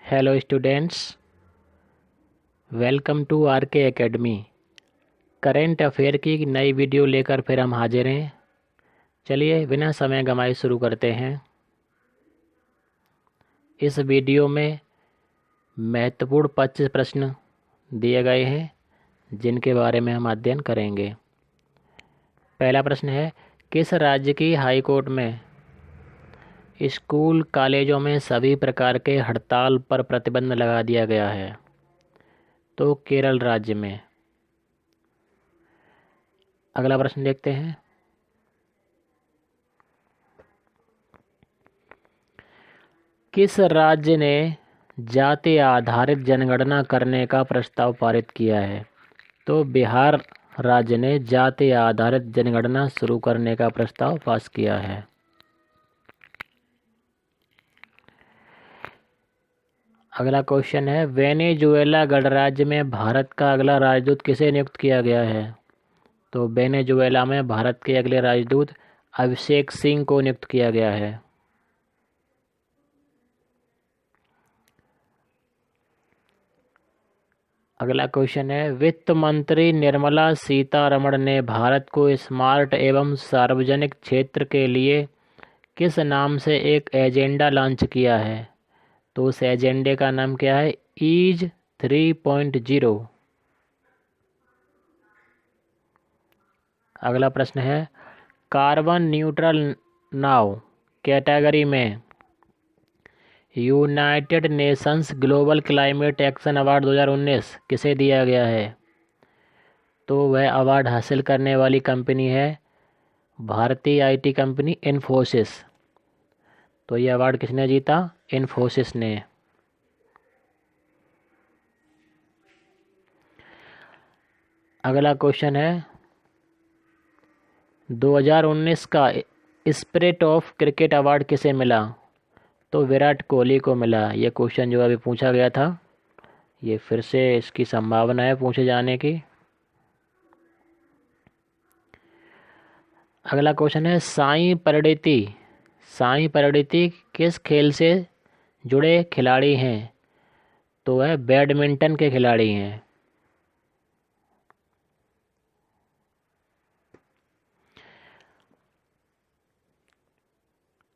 Hello students, welcome to R K academy. Current affair की एक नई वीडियो लेकर फिर हम हाजिर हैं। चलिए बिना समय गंवाए शुरू करते हैं। इस वीडियो में महत्वपूर्ण 25 प्रश्न दिए गए हैं जिनके बारे में हम अध्ययन करेंगे। पहला प्रश्न है, किस राज्य की हाई कोर्ट में स्कूल कॉलेजों में सभी प्रकार के हड़ताल पर प्रतिबंध लगा दिया गया है? तो केरल राज्य में। अगला प्रश्न देखते हैं, किस राज्य ने जाति आधारित जनगणना करने का प्रस्ताव पारित किया है? तो बिहार राज्य ने जाति आधारित जनगणना शुरू करने का प्रस्ताव पास किया है। अगला क्वेश्चन है, वेनेजुएला गणराज्य में भारत का अगला राजदूत किसे नियुक्त किया गया है? तो वेनेजुएला में भारत के अगले राजदूत अभिषेक सिंह को नियुक्त किया गया है। अगला क्वेश्चन है, वित्त मंत्री निर्मला सीतारमण ने भारत को स्मार्ट एवं सार्वजनिक क्षेत्र के लिए किस नाम से एक एजेंडा लॉन्च किया है? तो उस एजेंडे का नाम क्या है? ईज 3.0। अगला प्रश्न है, कार्बन न्यूट्रल नाउ कैटेगरी में United Nations global climate action award 2019 किसे दिया गया है? तो वह अवार्ड हासिल करने वाली कंपनी है भारतीय आईटी कंपनी इन्फोसिस। तो ये अवार्ड किसने जीता? इन्फोसिस ने। अगला क्वेश्चन है, 2019 का स्पिरिट ऑफ क्रिकेट अवार्ड किसे मिला? तो विराट कोहली को मिला। ये क्वेश्चन जो अभी पूछा गया था, ये फिर से इसकी संभावना है पूछे जाने की। अगला क्वेश्चन है, साई परदेती किस खेल से जुड़े खिलाड़ी हैं? तो वह बैडमिंटन के खिलाड़ी हैं।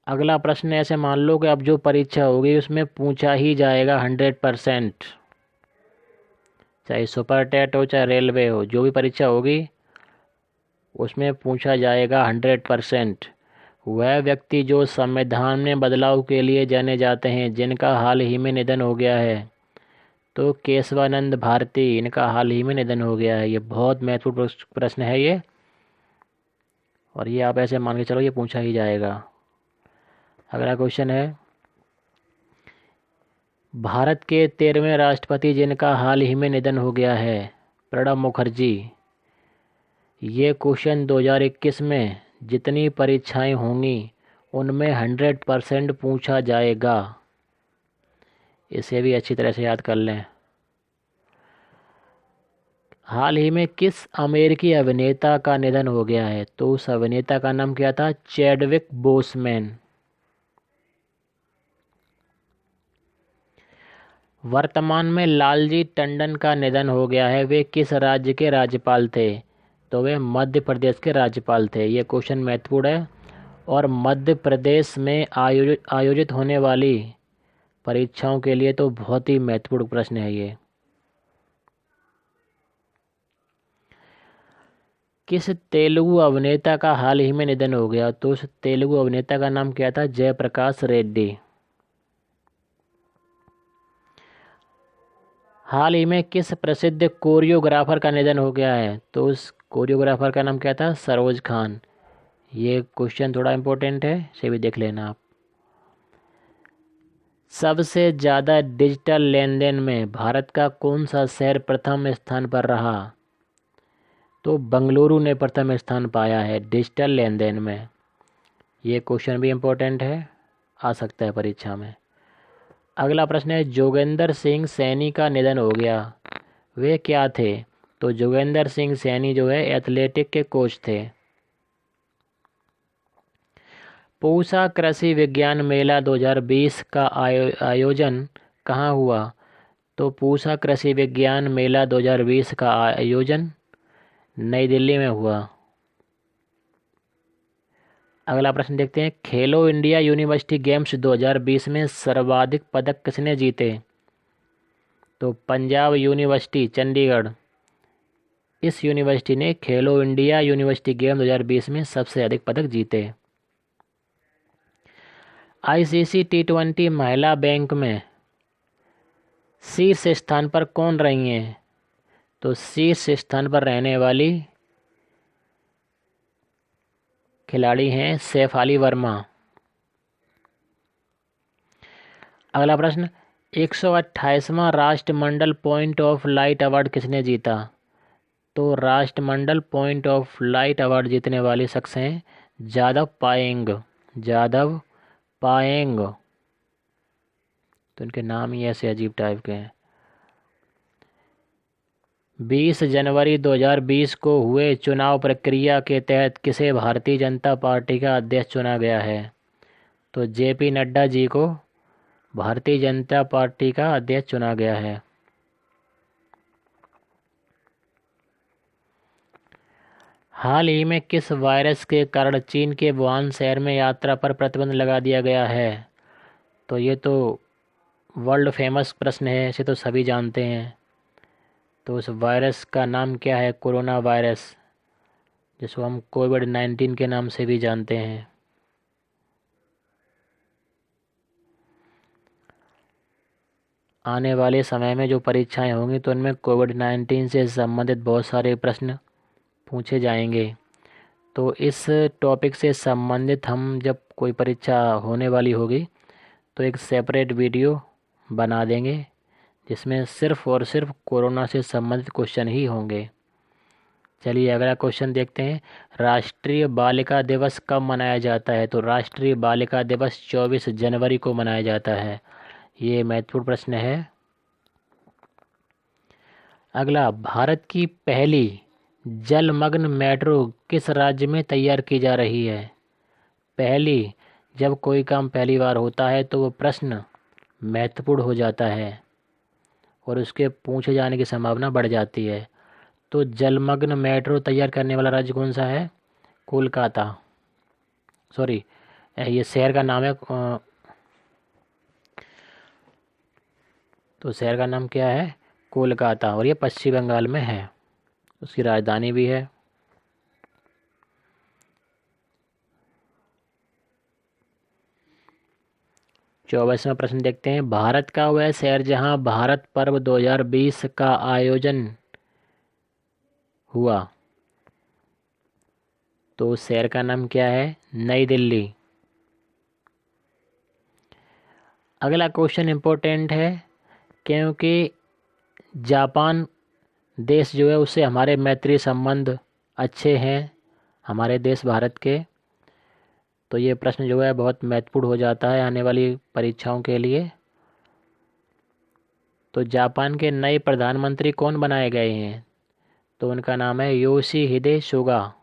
अगला प्रश्न ऐसे मान लो कि अब जो परीक्षा होगी उसमें पूछा ही जाएगा 100%, चाहे सुपर टेट हो चाहे रेलवे हो, जो भी परीक्षा होगी उसमें पूछा जाएगा 100%। वह व्यक्ति जो संविधान में बदलाव के लिए जाने जाते हैं, जिनका हाल ही में निधन हो गया है, तो केशवानंद भारती, इनका हाल ही में निधन हो गया है। ये बहुत महत्वपूर्ण प्रश्न है ये, और ये आप ऐसे मान के चलो ये पूछा ही जाएगा। अगला क्वेश्चन है, भारत के 13वें राष्ट्रपति जिनका हाल ही में निधन हो गया है, प्रणब मुखर्जी। ये क्वेश्चन 2021 में जितनी परीक्षाएं होंगी उनमें 100% पूछा जाएगा। इसे भी अच्छी तरह से याद कर लें। हाल ही में किस अमेरिकी अभिनेता का निधन हो गया है? तो उस अभिनेता का नाम क्या था? Chadwick Boseman. वर्तमान में लालजी टंडन का निधन हो गया है। वे किस राज्य के राज्यपाल थे? तो वे मध्य प्रदेश के राज्यपाल थे। ये क्वेश्चन महत्वपूर्ण है, और मध्य प्रदेश में आयोजित होने वाली परीक्षाओं के लिए तो बहुत ही महत्वपूर्ण प्रश्न है ये। किस तेलुगु अभिनेता का हाल ही में निधन हो गया? तो उस तेलुगु अभिनेता का नाम क्या था? जयप्रकाश रेड्डी। हाल ही में किस प्रसिद्ध कोरियोग्राफर का निधन हो गया है? तो उस कोरियोग्राफर का नाम क्या था? सरोज खान। ये क्वेश्चन थोड़ा इम्पोर्टेंट है, इसे भी देख लेना आप। सबसे ज़्यादा डिजिटल लेन देन में भारत का कौन सा शहर प्रथम स्थान पर रहा? तो बेंगलुरु ने प्रथम स्थान पाया है डिजिटल लेन देन में। ये क्वेश्चन भी इम्पोर्टेंट है, आ सकता है परीक्षा में। अगला प्रश्न है, जोगेंद्र सिंह सैनी का निधन हो गया, वे क्या थे? तो जोगेंद्र सिंह सैनी जो है एथलेटिक के कोच थे। पूसा कृषि विज्ञान मेला 2020 का आयोजन कहाँ हुआ? तो पूसा कृषि विज्ञान मेला 2020 का आयोजन नई दिल्ली में हुआ। अगला प्रश्न देखते हैं, खेलो इंडिया यूनिवर्सिटी गेम्स 2020 में सर्वाधिक पदक किसने जीते? तो पंजाब यूनिवर्सिटी चंडीगढ़, इस यूनिवर्सिटी ने खेलो इंडिया यूनिवर्सिटी गेम 2020 में सबसे अधिक पदक जीते। आईसीसी T20 महिला बैंक में शीर्ष स्थान पर कौन रही हैं? तो शीर्ष स्थान पर रहने वाली खिलाड़ी हैं शेफाली वर्मा। अगला प्रश्न, 128वां राष्ट्रमंडल पॉइंट ऑफ लाइट अवार्ड किसने जीता? तो राष्ट्रमंडल पॉइंट ऑफ लाइट अवार्ड जीतने वाले शख्स हैं जादव पायेंग। जादव पायेंग, तो इनके नाम ही ऐसे अजीब टाइप के हैं। 20 जनवरी 2020 को हुए चुनाव प्रक्रिया के तहत किसे भारतीय जनता पार्टी का अध्यक्ष चुना गया है? तो जेपी नड्डा जी को भारतीय जनता पार्टी का अध्यक्ष चुना गया है। हाल ही में किस वायरस के कारण चीन के वुहान शहर में यात्रा पर प्रतिबंध लगा दिया गया है? तो ये तो वर्ल्ड फेमस प्रश्न है, इसे तो सभी जानते हैं। तो उस वायरस का नाम क्या है? कोरोना वायरस, जिसको हम कोविड-19 के नाम से भी जानते हैं। आने वाले समय में जो परीक्षाएं होंगी तो उनमें कोविड-19 से संबंधित बहुत सारे प्रश्न पूछे जाएंगे। तो इस टॉपिक से संबंधित हम जब कोई परीक्षा होने वाली होगी तो एक सेपरेट वीडियो बना देंगे जिसमें सिर्फ़ और सिर्फ कोरोना से संबंधित क्वेश्चन ही होंगे। चलिए अगला क्वेश्चन देखते हैं, राष्ट्रीय बालिका दिवस कब मनाया जाता है? तो राष्ट्रीय बालिका दिवस 24 जनवरी को मनाया जाता है। ये महत्वपूर्ण प्रश्न है। अगला, भारत की पहली जलमग्न मेट्रो किस राज्य में तैयार की जा रही है? पहली, जब कोई काम पहली बार होता है तो वो प्रश्न महत्वपूर्ण हो जाता है और उसके पूछे जाने की संभावना बढ़ जाती है। तो जलमग्न मेट्रो तैयार करने वाला राज्य कौन सा है? कोलकाता, सॉरी ये शहर का नाम है। तो शहर का नाम क्या है? कोलकाता, और ये पश्चिम बंगाल में है, उसकी राजधानी भी है। चौबीसवां प्रश्न देखते हैं, भारत का वह शहर जहां भारत पर्व 2020 का आयोजन हुआ, तो उस शहर का नाम क्या है? नई दिल्ली। अगला क्वेश्चन इम्पोर्टेंट है क्योंकि जापान देश जो है उससे हमारे मैत्री संबंध अच्छे हैं, हमारे देश भारत के। तो ये प्रश्न जो है बहुत महत्वपूर्ण हो जाता है आने वाली परीक्षाओं के लिए। तो जापान के नए प्रधानमंत्री कौन बनाए गए हैं? तो उनका नाम है योशिहिदे सुगा।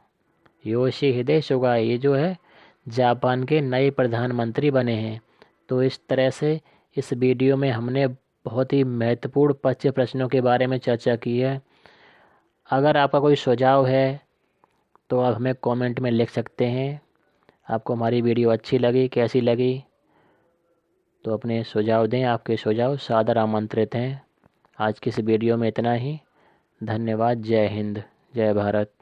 योशिहिदे सुगा ये जो है जापान के नए प्रधानमंत्री बने हैं। तो इस तरह से इस वीडियो में हमने बहुत ही महत्वपूर्ण 25 प्रश्नों के बारे में चर्चा की है। अगर आपका कोई सुझाव है तो आप हमें कमेंट में लिख सकते हैं। आपको हमारी वीडियो अच्छी लगी, कैसी लगी, तो अपने सुझाव दें। आपके सुझाव सादर आमंत्रित हैं। आज की इस वीडियो में इतना ही। धन्यवाद। जय हिंद, जय भारत।